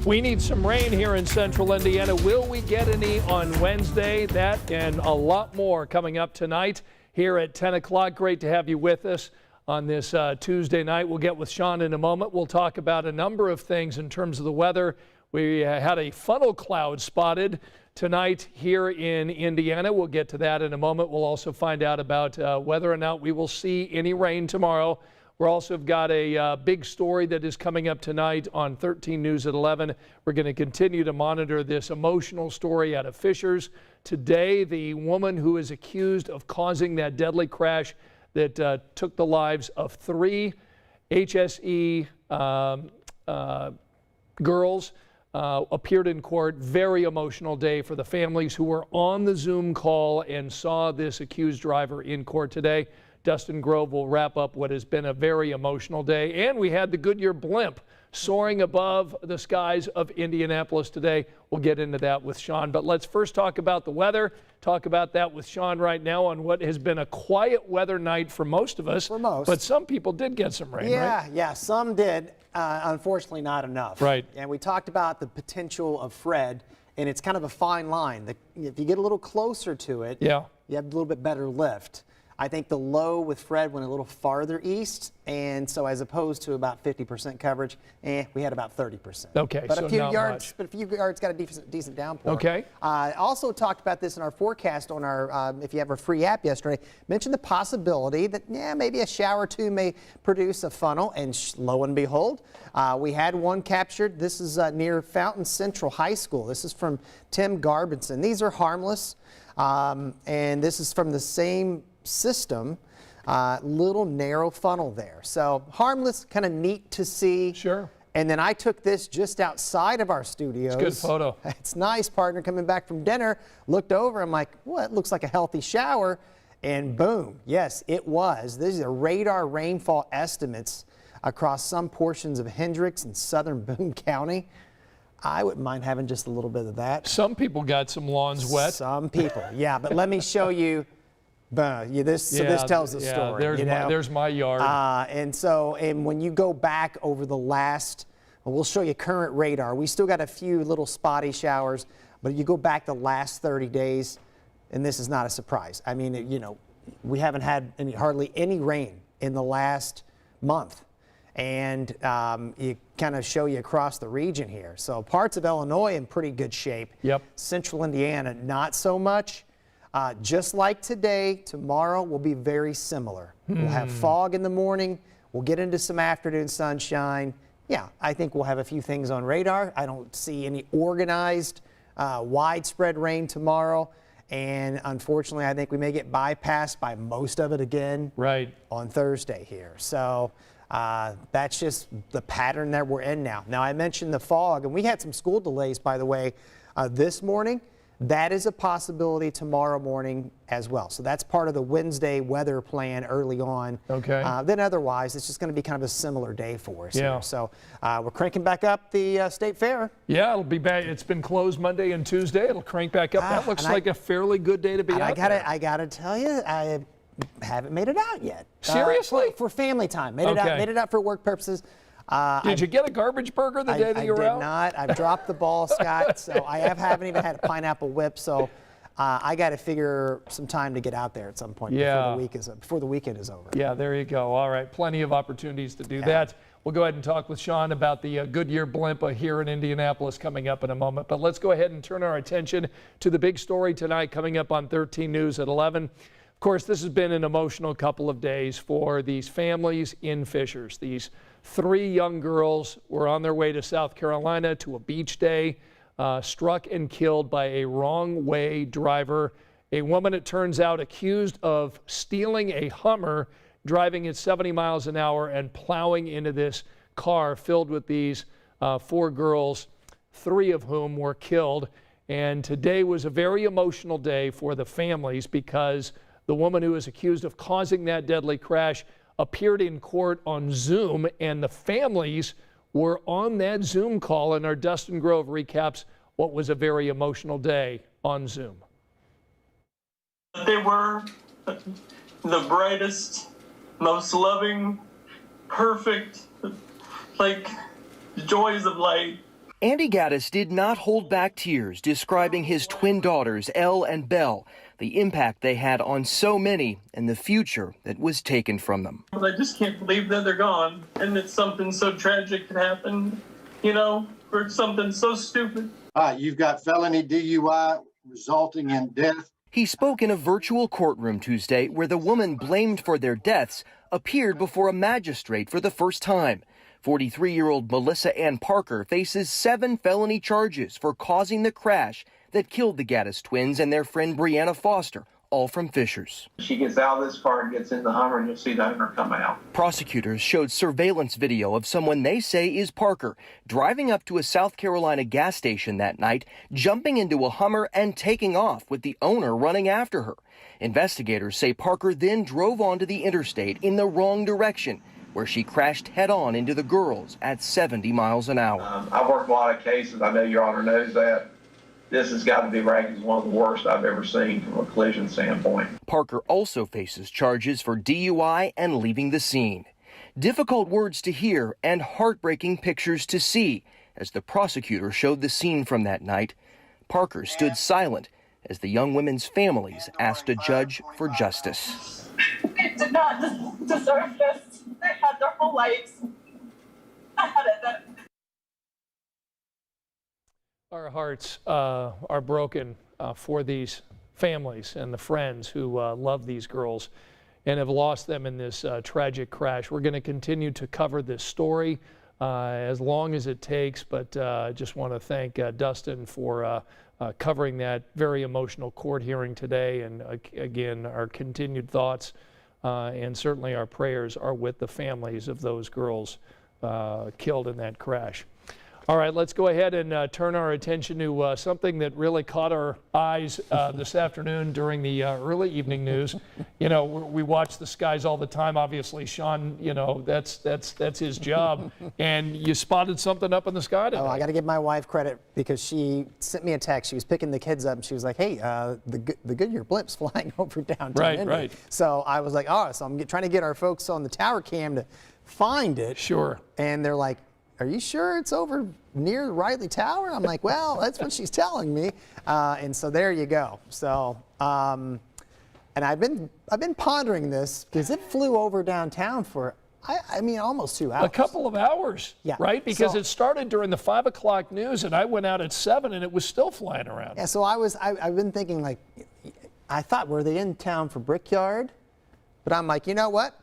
We need some rain here in central Indiana. Will we get any on Wednesday? That and a lot more coming up tonight here at 10 o'clock. Great to have you with us on this Tuesday night. We'll get with Sean in a moment. We'll talk about a number of things in terms of the weather. We had a funnel cloud spotted tonight here in Indiana. We'll get to that in a moment. We'll also find out about whether or not we will see any rain tomorrow. We're also got a big story that is coming up tonight on 13 News at 11. We're going to continue to monitor this emotional story out of Fishers. Today, the woman who is accused of causing that deadly crash that took the lives of 3 HSE girls appeared in court. Very emotional day for the families who were on the Zoom call and saw this accused driver in court today. Dustin Grove will wrap up what has been a very emotional day. And we had the Goodyear blimp soaring above the skies of Indianapolis today. We'll get into that with Sean. But let's first talk about the weather. Talk about that with Sean right now on what has been a quiet weather night for most of us. For most. But some people did get some rain, right? Yeah, some did. Unfortunately, not enough. Right. And we talked about the potential of Fred, and it's kind of a fine line. If you get a little closer to it, yeah, you have a little bit better lift. I think the low with Fred went a little farther east, and so as opposed to about 50% coverage, we had about 30%. Okay, but so a few not yards, much. but a few yards got a decent downpour. Okay. Also talked about this in our forecast on our, if you have our free app yesterday, mentioned the possibility that maybe a shower or two may produce a funnel, and lo and behold, we had one captured. This is near Fountain Central High School. This is from Tim Garbinson. These are harmless, and this is from the same system, little narrow funnel there. So harmless, kind of neat to see. Sure. And then I took this just outside of our studios. It's a good photo. It's nice, partner, coming back from dinner, looked over, I'm like, well, it looks like a healthy shower. And boom, yes, it was. These are radar rainfall estimates across some portions of Hendricks and southern Boone County. I wouldn't mind having just a little bit of that. Some people got some lawns wet. Some people, yeah. But let me show you. This tells the story. There's my yard. And when you go back over the last, we'll show you current radar. We still got a few little spotty showers, but you go back the last 30 days, and this is not a surprise. I mean, we haven't had hardly any rain in the last month. And you kind of show you across the region here. So parts of Illinois in pretty good shape. Yep. Central Indiana, not so much. Just like today, tomorrow will be very similar. We'll have fog in the morning. We'll get into some afternoon sunshine. Yeah, I think we'll have a few things on radar. I don't see any organized, widespread rain tomorrow. And unfortunately, I think we may get bypassed by most of it again on Thursday here. So that's just the pattern that we're in now. Now, I mentioned the fog, and we had some school delays, by the way, this morning. That is a possibility tomorrow morning as well. So that's part of the Wednesday weather plan early on. Okay. Then otherwise, it's just going to be kind of a similar day for us. Yeah. Here. So we're cranking back up the State Fair. Yeah, it'll be back. It's been closed Monday and Tuesday. It'll crank back up. That looks like a fairly good day to be out there. I gotta tell you, I haven't made it out yet. Seriously? For family time. Made it out for work purposes. Did you get a garbage burger the day that you were out? I did not. I've dropped the ball, Scott. So I haven't even had a pineapple whip. So I got to figure some time to get out there at some point before the weekend is over. Yeah, there you go. All right, plenty of opportunities to do that. We'll go ahead and talk with Sean about the Goodyear blimp here in Indianapolis coming up in a moment. But let's go ahead and turn our attention to the big story tonight coming up on 13 News at 11. Of course, this has been an emotional couple of days for these families in Fishers. These 3 young girls were on their way to South Carolina to a beach day, struck and killed by a wrong-way driver. A woman, it turns out, accused of stealing a Hummer, driving at 70 miles an hour and plowing into this car filled with these 4 girls, 3 of whom were killed. And today was a very emotional day for the families because the woman who was accused of causing that deadly crash appeared in court on Zoom, and the families were on that Zoom call, and our Dustin Grove recaps what was a very emotional day on Zoom. They were the brightest, most loving, perfect, like joys of light. Andy Gaddis did not hold back tears describing his twin daughters, Elle and Belle, the impact they had on so many and the future that was taken from them. I just can't believe that they're gone, and that something so tragic could happen, for something so stupid. You've got felony DUI resulting in death. He spoke in a virtual courtroom Tuesday where the woman blamed for their deaths appeared before a magistrate for the first time. 43-year-old Melissa Ann Parker faces 7 felony charges for causing the crash that killed the Gaddis twins and their friend Brianna Foster, all from Fishers. She gets out of this car and gets in the Hummer, and you'll see the owner come out. Prosecutors showed surveillance video of someone they say is Parker driving up to a South Carolina gas station that night, jumping into a Hummer and taking off with the owner running after her. Investigators say Parker then drove onto the interstate in the wrong direction, where she crashed head-on into the girls at 70 miles an hour. I've worked a lot of cases. I know Your Honor knows that. This has got to be ranked as one of the worst I've ever seen from a collision standpoint. Parker also faces charges for DUI and leaving the scene. Difficult words to hear and heartbreaking pictures to see as the prosecutor showed the scene from that night. Parker stood silent as the young women's families asked a judge for justice. They did not deserve this. They had their whole lives ahead of them. Our hearts are broken for these families and the friends who love these girls and have lost them in this tragic crash. We're going to continue to cover this story as long as it takes, but I just want to thank Dustin for covering that very emotional court hearing today. And again, our continued thoughts and certainly our prayers are with the families of those girls killed in that crash. All right, let's go ahead and turn our attention to something that really caught our eyes this afternoon during the early evening news. We watch the skies all the time. Obviously, Sean, that's his job. And you spotted something up in the sky today. Oh, I got to give my wife credit because she sent me a text. She was picking the kids up and she was like, "Hey, the Goodyear blimp's flying over downtown Indy." Right. So I was like, "Oh," so I'm trying to get our folks on the tower cam to find it. Sure. And they're like, "Are you sure it's over near Riley Tower?" I'm like, "Well, that's what she's telling me." And so there you go. So, and I've been pondering this because it flew over downtown for, I mean, almost 2 hours. A couple of hours, Yeah. right? Because So- it started during the 5 o'clock news, and I went out at 7, and it was still flying around. Yeah. So I've been thinking like, I thought, were they in town for Brickyard? But I'm like, you know what?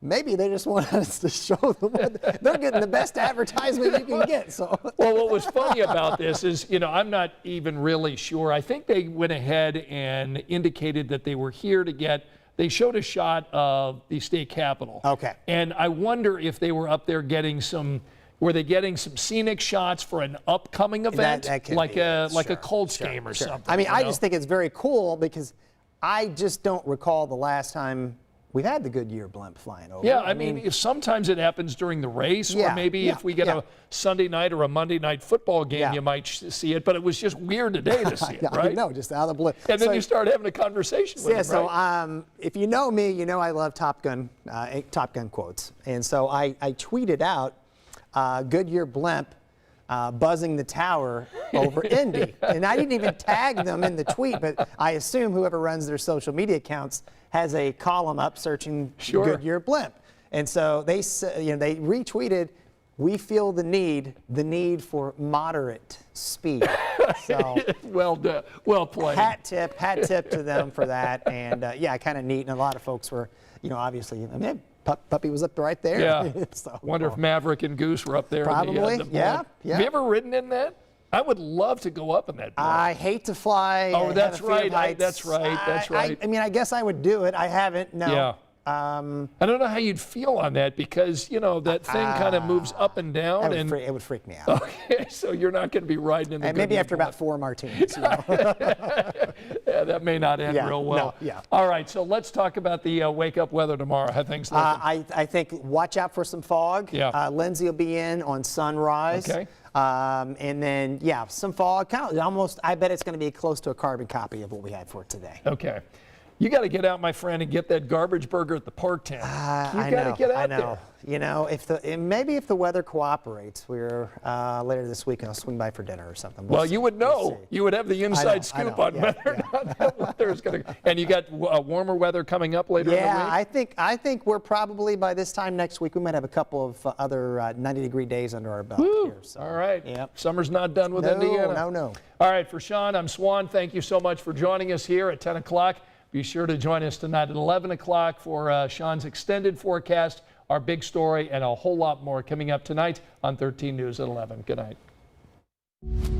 Maybe they just want us to show them what they're getting the best advertisement you can get. So. Well, what was funny about this is, I'm not even really sure. I think they went ahead and indicated that they were here they showed a shot of the state capitol. Okay. And I wonder if they were up there getting some scenic shots for an upcoming event, That could like be a it. Colts Sure, game or sure. something. I mean, I just think it's very cool because I just don't recall the last time we've had the Goodyear blimp flying over. Yeah, I mean, if sometimes it happens during the race, or Yeah, maybe yeah, if we get yeah. a Sunday night or a Monday night football game, Yeah. you might see it. But it was just weird today to see it, Yeah, right? I know, just out of the blue. And then So- you start having a conversation with Yeah, them, right? so if you know me, you know I love Top Gun quotes. And so I tweeted out Goodyear blimp buzzing the tower over Indy. And I didn't even tag them in the tweet, but I assume whoever runs their social media accounts has a column up searching Sure. Goodyear blimp. And so they retweeted, "We feel the need for moderate speed." So Well done. Well played. hat tip to them for that. And yeah, kind of neat. And a lot of folks were, obviously, I mean, Puppy was up right there. Yeah. So, Wonder if Maverick and Goose were up there. in Probably, the yeah, blimp. yeah. Have you ever ridden in that? I would love to go up in that blimp. I hate to fly. Oh, I have that's a fear of right. heights. That's right. I mean, I guess I would do it. I haven't. No. Yeah. I don't know how you'd feel on that because, that thing kind of moves up and down. It would freak me out. Okay, so you're not going to be riding in the And maybe Goodyear after blimp. about 4 martinis. Yeah, that may not end Yeah, real well. no, yeah. All right, so let's talk about the wake-up weather tomorrow. How things looking? I think watch out for some fog. Yeah. Lindsay will be in on sunrise. Okay. And then, yeah, some fog. Kind of almost, I bet it's going to be close to a carbon copy of what we had for today. Okay. You got to get out, my friend, and get that garbage burger at the park tent. I You got to know, get I out know. there. You know, maybe if the weather cooperates, we're later this week, I'll swing by for dinner or something. Well, see. you would We'll know. see. You would have the inside I scoop know, on yeah, whether or not that weather is going to. And you got warmer weather coming up later in the Yeah, week. I think we're probably by this time next week we might have a couple of other 90-degree days under our belt Woo. here. So, All right. Yep. Summer's not done with No, Indiana. no. All right, for Sean, I'm Swan. Thank you so much for joining us here at 10 o'clock. Be sure to join us tonight at 11 o'clock for Sean's extended forecast, our big story, and a whole lot more coming up tonight on 13 News at 11. Good night.